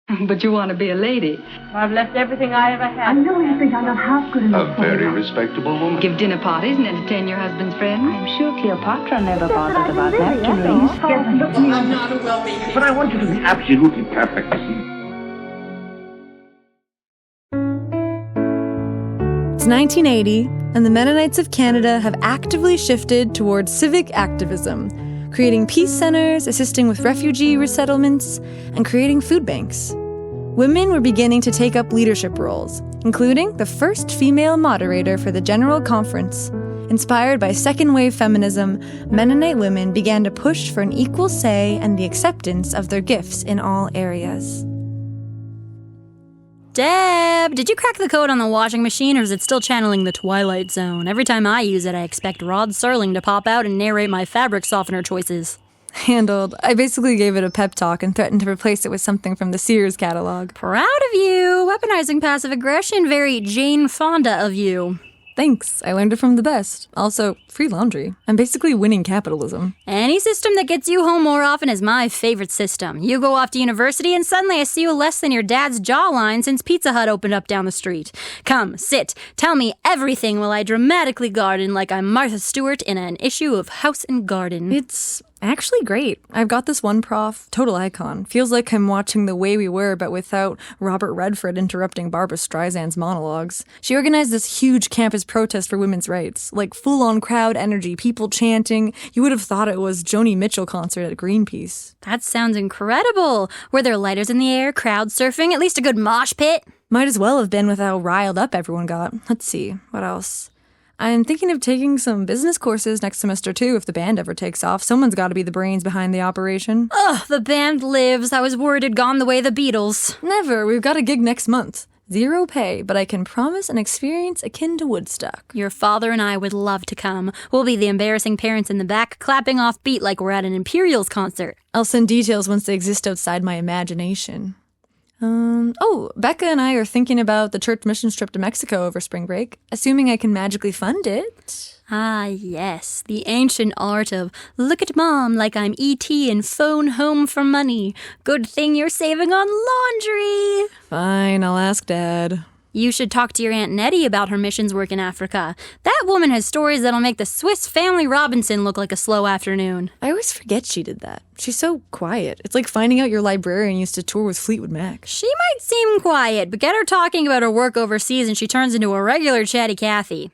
But you want to be a lady. I've left everything I ever had. I know you think I'm not half good enough. A very respectable woman. Give dinner parties and entertain your husband's friends. I'm sure Cleopatra never bothered about napkin rings. I'm not a well-behaved. But I want you to be absolutely perfect. It's 1980, and the Mennonites of Canada have actively shifted towards civic activism, creating peace centers, assisting with refugee resettlements, and creating food banks. Women were beginning to take up leadership roles, including the first female moderator for the General Conference. Inspired by second-wave feminism, Mennonite women began to push for an equal say and the acceptance of their gifts in all areas. Deb, did you crack the code on the washing machine, or is it still channeling the Twilight Zone? Every time I use it, I expect Rod Serling to pop out and narrate my fabric softener choices. Handled. I basically gave it a pep talk and threatened to replace it with something from the Sears catalog. Proud of you! Weaponizing passive aggression, very Jane Fonda of you. Thanks, I learned it from the best. Also, free laundry. I'm basically winning capitalism. Any system that gets you home more often is my favorite system. You go off to university and suddenly I see you less than your dad's jawline since Pizza Hut opened up down the street. Come, sit, tell me everything while I dramatically garden like I'm Martha Stewart in an issue of House and Garden. It's actually great. I've got this one prof, total icon. Feels like I'm watching The Way We Were, but without Robert Redford interrupting Barbra Streisand's monologues. She organized this huge campus protest for women's rights. Like full-on crowd energy, people chanting. You would have thought it was Joni Mitchell concert at Greenpeace. That sounds incredible. Were there lighters in the air, crowd surfing, at least a good mosh pit? Might as well have been with how riled up everyone got. Let's see, what else? I'm thinking of taking some business courses next semester too if the band ever takes off. Someone's got to be the brains behind the operation. Ugh, the band lives. I was worried it'd gone the way of the Beatles. Never. We've got a gig next month. 0 pay, but I can promise an experience akin to Woodstock. Your father and I would love to come. We'll be the embarrassing parents in the back, clapping off beat like we're at an Imperials concert. I'll send details once they exist outside my imagination. Becca and I are thinking about the church missions trip to Mexico over spring break, assuming I can magically fund it. Ah, yes, the ancient art of look at mom like I'm E.T. and phone home for money. Good thing you're saving on laundry. Fine, I'll ask Dad. You should talk to your Aunt Nettie about her missions work in Africa. That woman has stories that'll make the Swiss Family Robinson look like a slow afternoon. I always forget she did that. She's so quiet. It's like finding out your librarian used to tour with Fleetwood Mac. She might seem quiet, but get her talking about her work overseas and she turns into a regular chatty Cathy.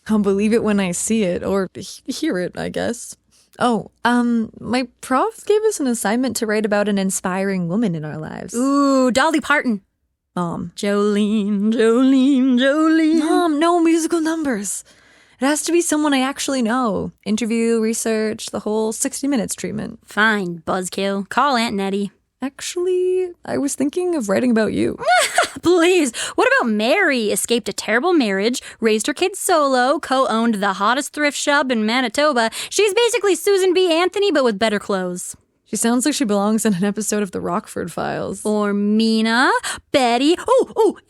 I'll believe it when I see it, or hear it, I guess. My prof gave us an assignment to write about an inspiring woman in our lives. Ooh, Dolly Parton. Mom. Jolene, Jolene, Jolene. Mom, no musical numbers. It has to be someone I actually know. Interview, research, the whole 60 Minutes treatment. Fine, buzzkill. Call Aunt Nettie. Actually, I was thinking of writing about you. Please. What about Mary? Escaped a terrible marriage, raised her kids solo, co-owned the hottest thrift shop in Manitoba. She's basically Susan B. Anthony, but with better clothes. She sounds like she belongs in an episode of The Rockford Files. Or Mina, Betty.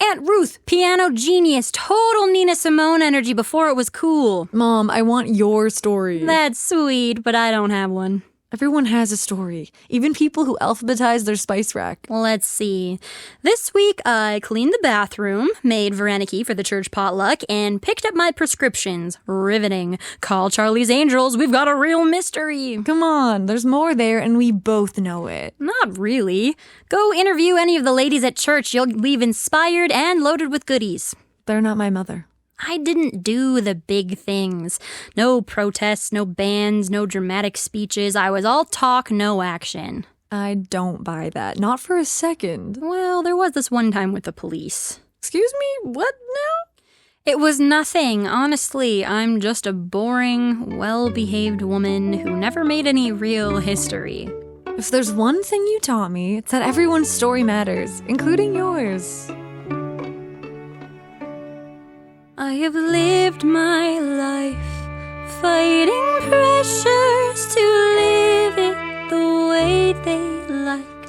Aunt Ruth, piano genius, total Nina Simone energy before it was cool. Mom, I want your story. That's sweet, but I don't have one. Everyone has a story, even people who alphabetize their spice rack. Let's see. This week, I cleaned the bathroom, made Vareniki for the church potluck, and picked up my prescriptions. Riveting. Call Charlie's Angels. We've got a real mystery. Come on, there's more there, and we both know it. Not really. Go interview any of the ladies at church. You'll leave inspired and loaded with goodies. They're not my mother. I didn't do the big things. No protests, no bans, no dramatic speeches. I was all talk, no action. I don't buy that. Not for a second. Well, there was this one time with the police. Excuse me? What now? It was nothing, honestly. I'm just a boring, well-behaved woman who never made any real history. If there's one thing you taught me, it's that everyone's story matters, including yours. I have lived my life fighting pressures to live it the way they like.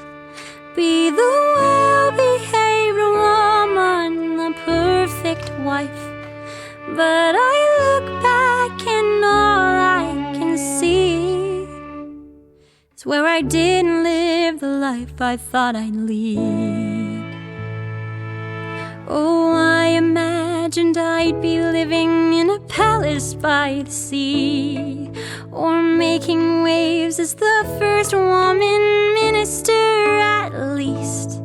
Be the well-behaved woman, the perfect wife. But I look back and all I can see is Swear I didn't live the life I thought I'd lead. Oh, I imagined I'd be living in a palace by the sea, or making waves as the first woman minister at least.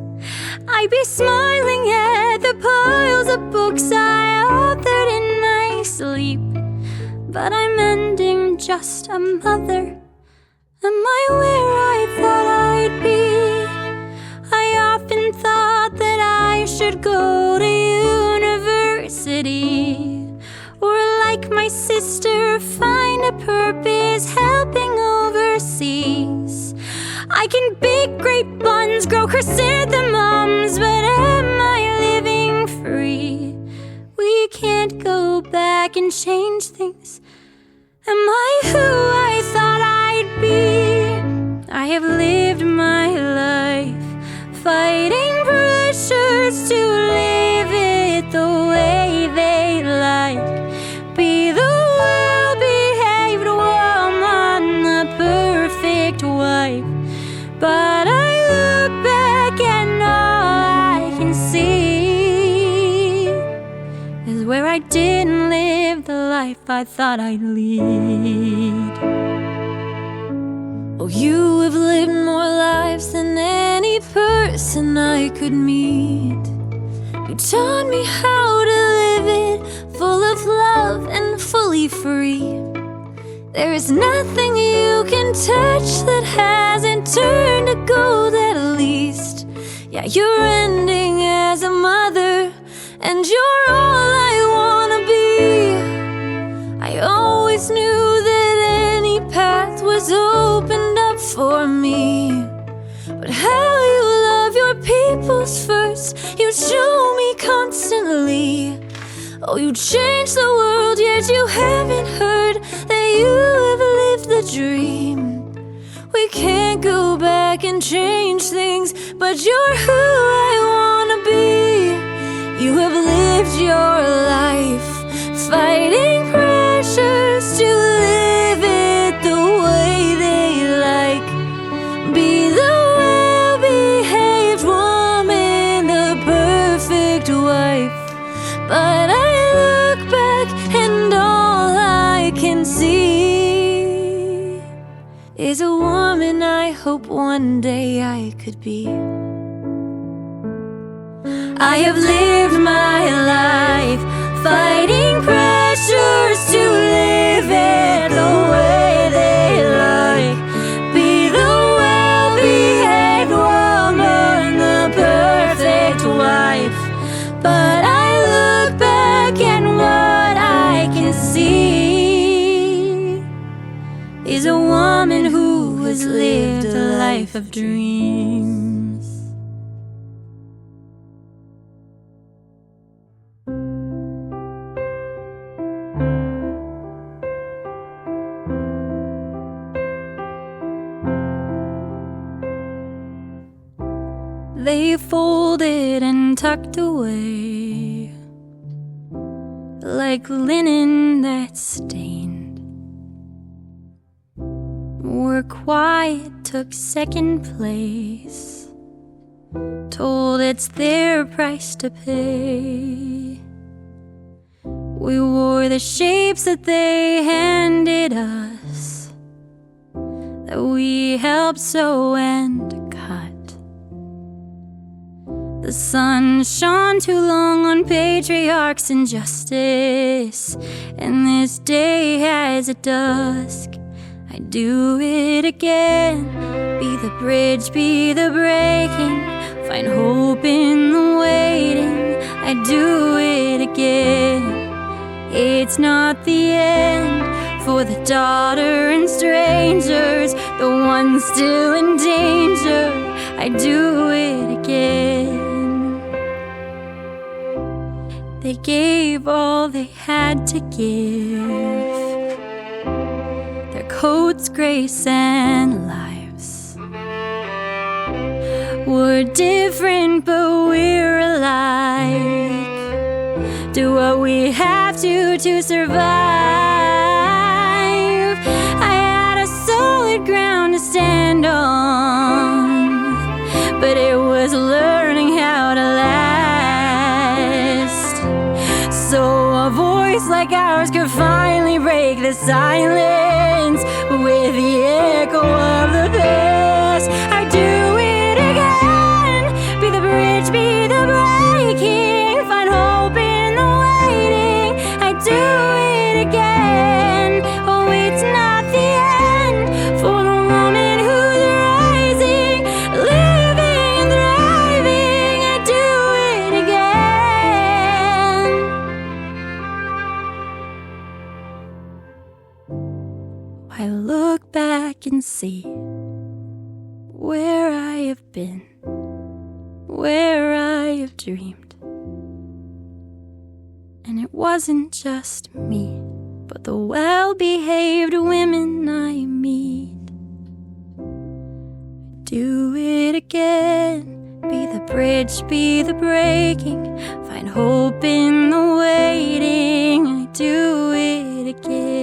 I'd be smiling at the piles of books I authored in my sleep. But I'm ending just a mother. Am I where I thought I'd be? I often thought that I should go to university, or like my sister, find a purpose helping overseas. I can bake great buns, grow chrysanthemums, but am I living free? We can't go back and change things. Am I who I thought I'd be? I have lived my life fighting pressures to live it the way they like. Be the well-behaved woman, the perfect wife. But I look back and all I can see is where I didn't live the life I thought I'd lead. Oh, you have lived more lives than any person I could meet. You taught me how to live it, full of love and fully free. There is nothing you can touch that hasn't turned to gold at least. Yeah, you're ending as a mother, and you're all I wanna be. I always knew that any path was opened up for me. But how you love your peoples first, you show me constantly. Oh, you changed the world, yet you haven't heard that you have lived the dream. We can't go back and change things, but you're who I wanna be. You have lived your life fighting pressures to live it the way they like. Be the well-behaved woman, the perfect wife. But I look back and all I can see is a woman I hope one day I could be. I have lived my life fighting pressures to live it the way they like. Be the well-behaved woman, the perfect wife. But I look back and what I can see is a woman who has lived a life of dreams. They folded and tucked away like linen that's stained, where quiet took second place, told it's their price to pay. We wore the shapes that they handed us, that we helped sew and cut. The sun shone too long on patriarchs' injustice, and this day has a dusk. I do it again. Be the bridge, be the breaking, find hope in the waiting. I do it again. It's not the end for the daughter and strangers, the ones still in danger. I do it again. They gave all they had to give, their coats, grace, and lives. We're different, but we're alike. Do what we have to survive. I had a solid ground to stand on. but it was learning how to last. So a voice like ours could finally break the silence with the echo of the past. I do it again, be the bridge, be the breaking, find hope in the waiting. I do it again, oh it's not the end for the woman who's rising, living and thriving. I do it again. I look back and see where I have been, where I have dreamed. And it wasn't just me, but the well-behaved women I meet. Do it again, be the bridge, be the breaking, find hope in the waiting. I do it again.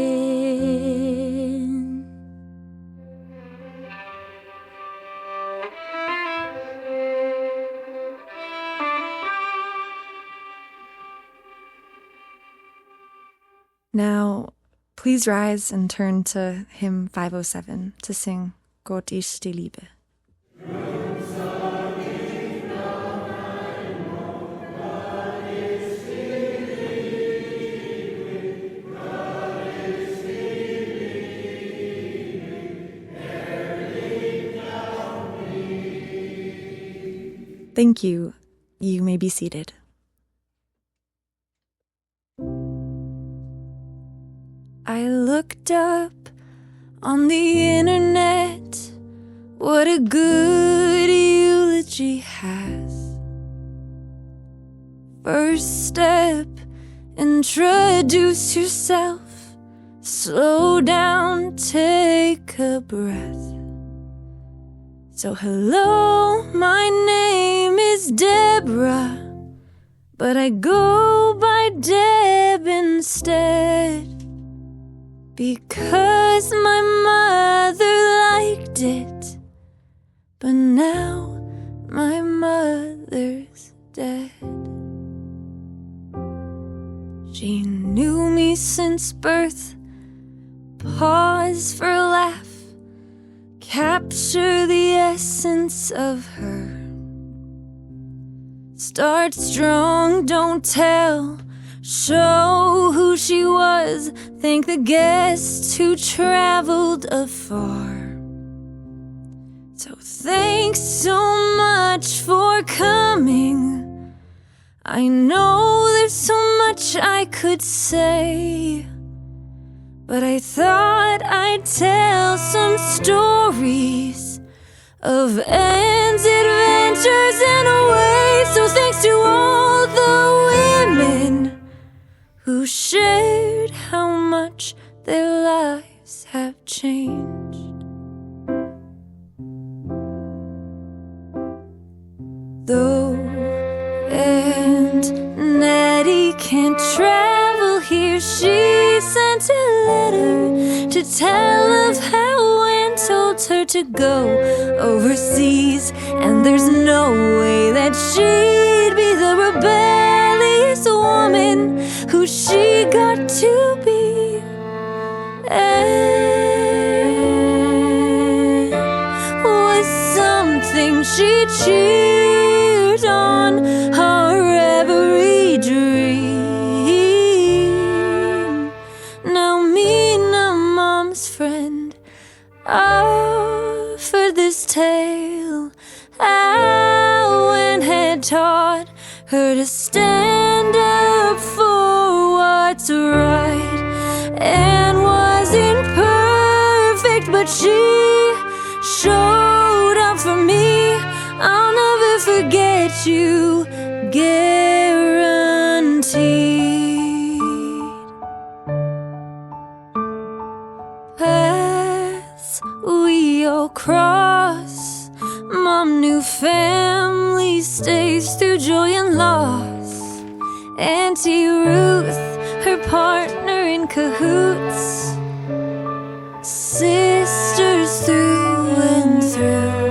Now, please rise and turn to hymn 507 to sing Gott ist die Liebe. Thank you. You may be seated. I looked up on the internet what a good eulogy has. First step, introduce yourself. Slow down, take a breath. So hello, my name is Deborah, but I go by Deb instead. Because my mother liked it, but now my mother's dead. She knew me since birth. Pause for a laugh, capture the essence of her. Start strong, don't tell. Show who she was, thank the guests who traveled afar. So thanks so much for coming. I know there's so much I could say, but I thought I'd tell some stories of Anne's adventures and ways. So thanks to all the women who shared how much their lives have changed. Though Aunt Nettie can't travel here, she sent a letter to tell of how Anne told her to go overseas, and there's no way that she'd be the rebellious woman who she got to be. Anne was something she cheered on her every dream. Now Mina, Mom's friend, offered this tale. How Anne had taught her to stand up for what's right. Anne wasn't perfect, but she showed up for me. I'll never forget you, guaranteed. Paths we all cross. Mom knew family stays through joy and loss. Auntie Ruth, her partner in cahoots. Sisters through and through.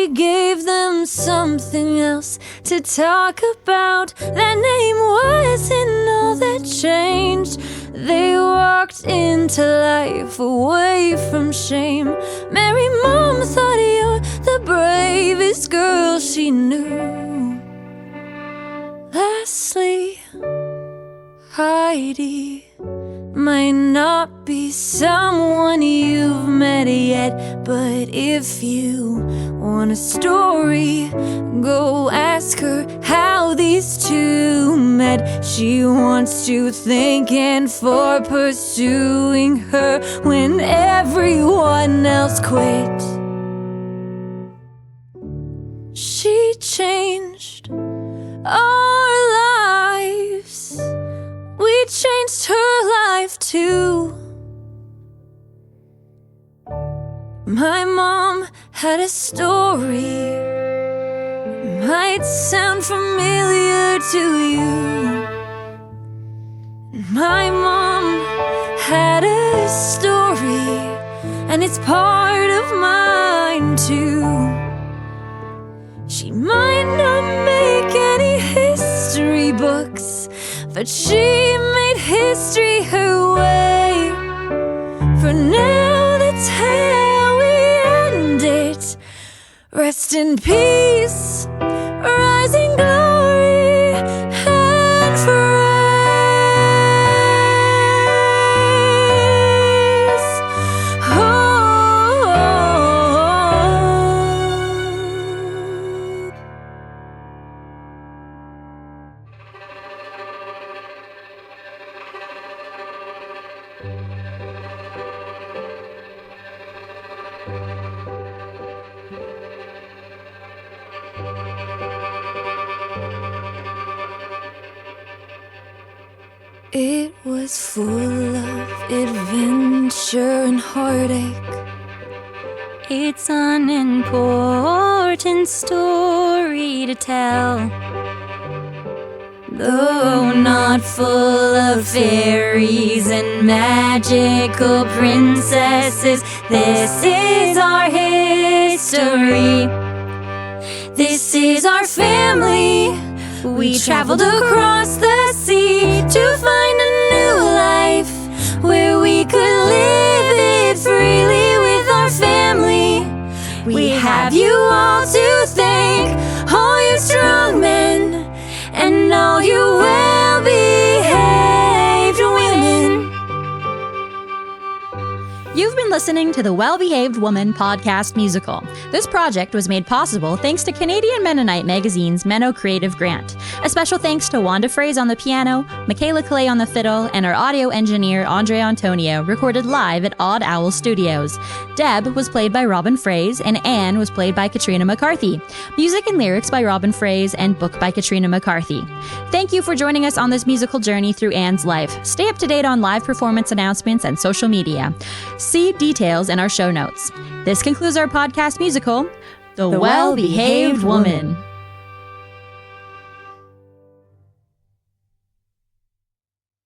she gave them something else to talk about. That name wasn't all that changed. They walked into life away from shame. Mary Mom thought you're the bravest girl she knew. Lastly, Heidi might not be someone you've met yet, but if you want a story, go ask her how these two met. She wants to thank Anne for pursuing her when everyone else quit. She changed our lives. We changed her life too. My mom had a story, might sound familiar to you. My mom had a story, and it's part of mine too. She might not make any history books, but she made history her way. For now, that's how we end it. Rest in peace, rising glory, and praise. It was full of adventure and heartache. It's an important story to tell. Though not full of fairies and magical princesses, this is our history. This is our family. We traveled across the sea to find a new life where we could live it freely with our family. We have you all to thank, all you strong men and all you well-behaved women. You've been listening to the Well-Behaved Woman podcast musical. This project was made possible thanks to Canadian Mennonite Magazine's Menno Creative Grant. A special thanks to Wanda Froese on the piano, Mikayla Clay on the fiddle, and our audio engineer, Andre Antonio, recorded live at Odd Owl Studios. Deb was played by Robyn Froese, and Anne was played by Katrina McCarthy. Music and lyrics by Robyn Froese, and book by Katrina McCarthy. Thank you for joining us on this musical journey through Anne's life. Stay up to date on live performance announcements and social media. See details in our show notes. This concludes our podcast musical, The Well-Behaved Woman.